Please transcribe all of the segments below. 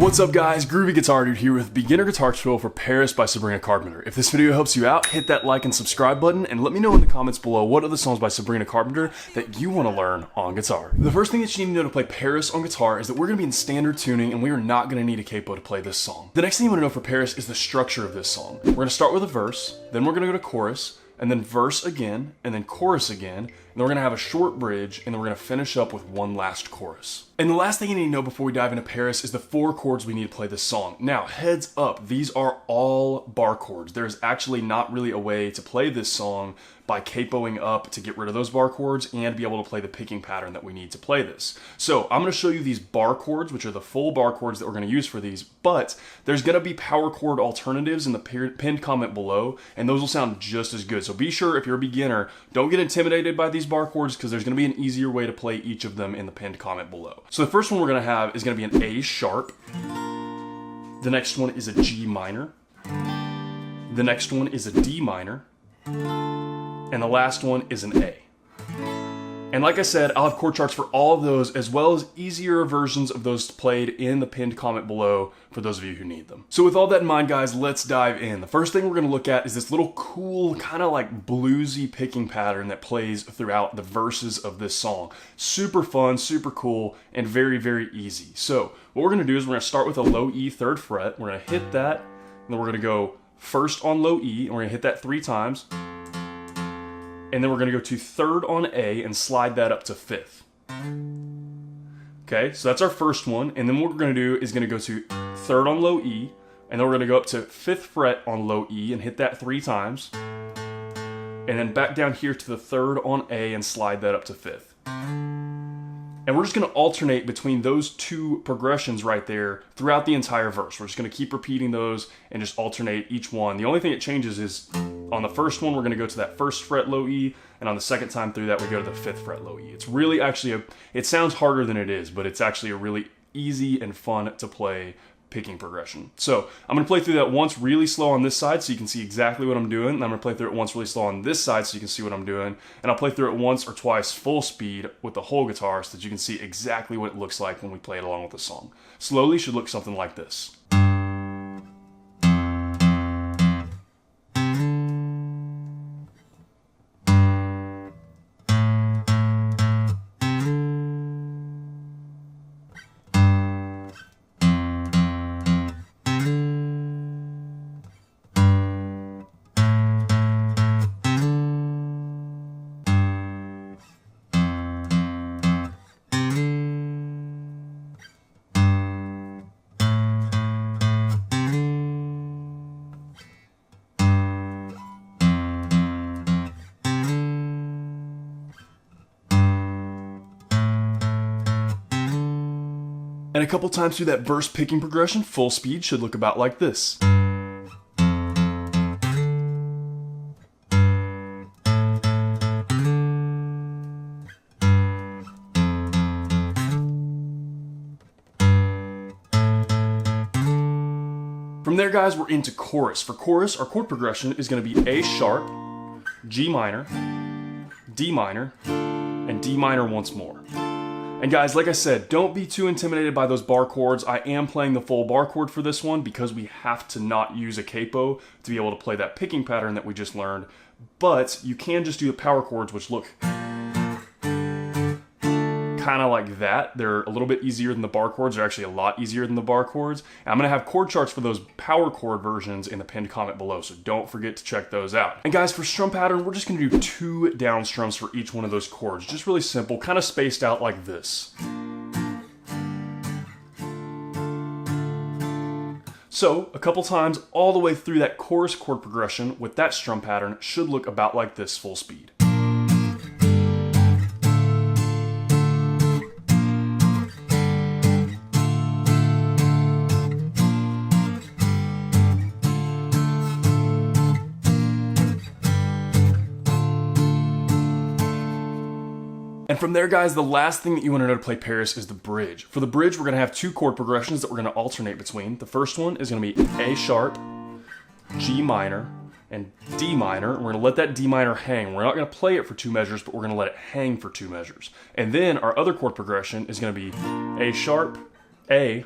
What's up guys, Groovy Guitar Dude here with beginner guitar tutorial for Paris by Sabrina Carpenter. If this video helps you out, hit that like and subscribe button and let me know in the comments below what other songs by Sabrina Carpenter that you want to learn on guitar. The first thing that you need to know to play Paris on guitar is that we're going to be in standard tuning and we are not going to need a capo to play this song. The next thing you want to know for Paris is the structure of this song. We're going to start with a verse, then we're going to go to chorus, and then verse again, and then chorus again, and then we're gonna have a short bridge, and then we're gonna finish up with one last chorus. And the last thing you need to know before we dive into Paris is the 4 chords we need to play this song. Now, heads up, these are all bar chords. There's actually not really a way to play this song by capoing up to get rid of those bar chords and be able to play the picking pattern that we need to play this. So I'm gonna show you these bar chords, which are the full bar chords that we're gonna use for these, but there's gonna be power chord alternatives in the pinned comment below, and those will sound just as good. So be sure, if you're a beginner, don't get intimidated by these bar chords because there's gonna be an easier way to play each of them in the pinned comment below. So the first one we're gonna have is gonna be an A sharp. The next one is a G minor. The next one is a D minor. And the last one is an A. And like I said, I'll have chord charts for all of those, as well as easier versions of those played in the pinned comment below for those of you who need them. So with all that in mind, guys, let's dive in. The first thing we're gonna look at is this little cool, kind of like bluesy picking pattern that plays throughout the verses of this song. Super fun, super cool, and very, very easy. So what we're gonna do is we're gonna start with a low E 3rd fret. We're gonna hit that, and then we're gonna go first on low E, and we're gonna hit that 3 times. And then we're gonna go to 3rd on A and slide that up to 5th. Okay, so that's our first one. And then what we're gonna do is gonna go to 3rd on low E, and then we're gonna go up to 5th fret on low E and hit that 3 times. And then back down here to the 3rd on A and slide that up to 5th. And we're just gonna alternate between those 2 progressions right there throughout the entire verse. We're just gonna keep repeating those and just alternate each one. The only thing that changes is on the first one, we're gonna go to that 1st fret low E, and on the second time through that, we go to the 5th fret low E. It's really actually it sounds harder than it is, but it's actually a really easy and fun to play picking progression. So I'm gonna play through that once really slow on this side so you can see exactly what I'm doing, and I'm gonna play through it once really slow on this side so you can see what I'm doing, and I'll play through it once or twice full speed with the whole guitar so that you can see exactly what it looks like when we play it along with the song. Slowly should look something like this. And a couple times through that verse picking progression, full speed should look about like this. From there, guys, we're into chorus. For chorus, our chord progression is going to be A sharp, G minor, D minor, and D minor once more. And guys, like I said, don't be too intimidated by those bar chords. I am playing the full bar chord for this one because we have to not use a capo to be able to play that picking pattern that we just learned. But you can just do the power chords, which look kind of like that. They're a little bit easier than the bar chords. They're actually a lot easier than the bar chords. And I'm gonna have chord charts for those power chord versions in the pinned comment below, so don't forget to check those out. And guys, for strum pattern, we're just gonna do 2 down strums for each one of those chords. Just really simple, kind of spaced out like this. So a couple times all the way through that chorus chord progression with that strum pattern should look about like this full speed. And from there, guys, the last thing that you want to know to play Paris is the bridge. For the bridge, we're going to have 2 chord progressions that we're going to alternate between. The first one is going to be A sharp, G minor, and D minor, and we're gonna let that D minor hang. We're not gonna play it for 2 measures, but we're gonna let it hang for 2 measures. And then our other chord progression is gonna be A sharp, A,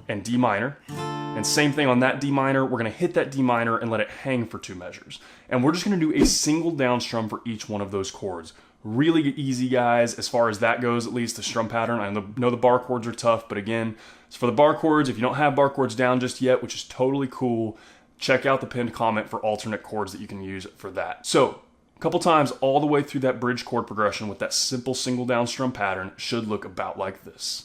and D minor. And same thing on that D minor, we're gonna hit that D minor and let it hang for 2 measures. And we're just gonna do a single down strum for each one of those chords. Really easy, guys, as far as that goes, at least the strum pattern. I know the bar chords are tough, but again, it's for the bar chords. If you don't have bar chords down just yet, which is totally cool, check out the pinned comment for alternate chords that you can use for that. So, a couple times all the way through that bridge chord progression with that simple single down strum pattern should look about like this.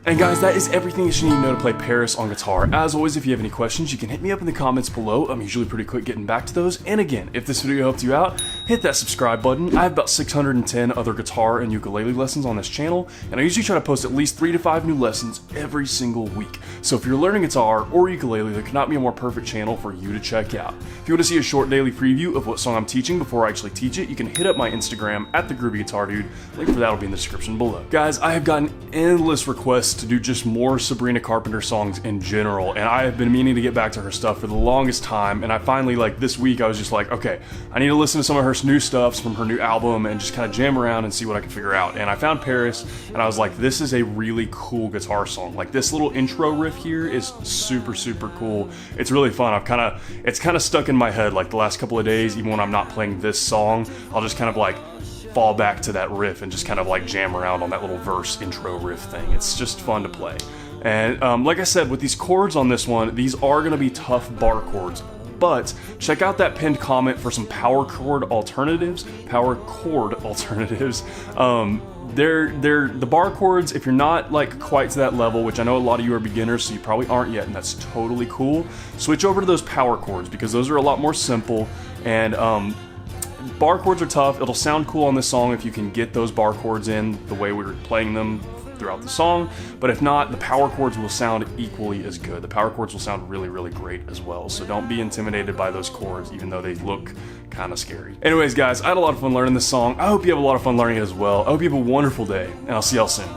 And guys, that is everything that you need to know to play Paris on guitar. As always, if you have any questions, you can hit me up in the comments below. I'm usually pretty quick getting back to those. And again, if this video helped you out, hit that subscribe button. I have about 610 other guitar and ukulele lessons on this channel, and I usually try to post at least 3 to 5 new lessons every single week. So if you're learning guitar or ukulele, there could not be a more perfect channel for you to check out. If you want to see a short daily preview of what song I'm teaching before I actually teach it, you can hit up my Instagram at @thegroovyguitardude. Link for that will be in the description below. Guys, I have gotten endless requests to do just more Sabrina Carpenter songs in general, and I have been meaning to get back to her stuff for the longest time, and I finally, like this week, I was just like, okay, I need to listen to some of her new stuff from her new album and just kind of jam around and see what I can figure out. And I found Paris, and I was like, this is a really cool guitar song. Like, this little intro riff here is super, super cool. It's really fun. It's kind of stuck in my head like the last couple of days. Even when I'm not playing this song, I'll just kind of like fall back to that riff and just kind of like jam around on that little verse intro riff thing. It's just fun to play. And like I said, with these chords on this one, these are going to be tough bar chords, but check out that pinned comment for some power chord alternatives. The bar chords, if you're not like quite to that level, which I know a lot of you are beginners, so you probably aren't yet, and that's totally cool, switch over to those power chords because those are a lot more simple. And bar chords are tough. It'll sound cool on this song if you can get those bar chords in the way we were playing them throughout the song, but if not, the power chords will sound equally as good. The power chords will sound really, really great as well, so don't be intimidated by those chords, even though they look kind of scary. Anyways, guys, I had a lot of fun learning this song. I hope you have a lot of fun learning it as well. I hope you have a wonderful day, and I'll see y'all soon.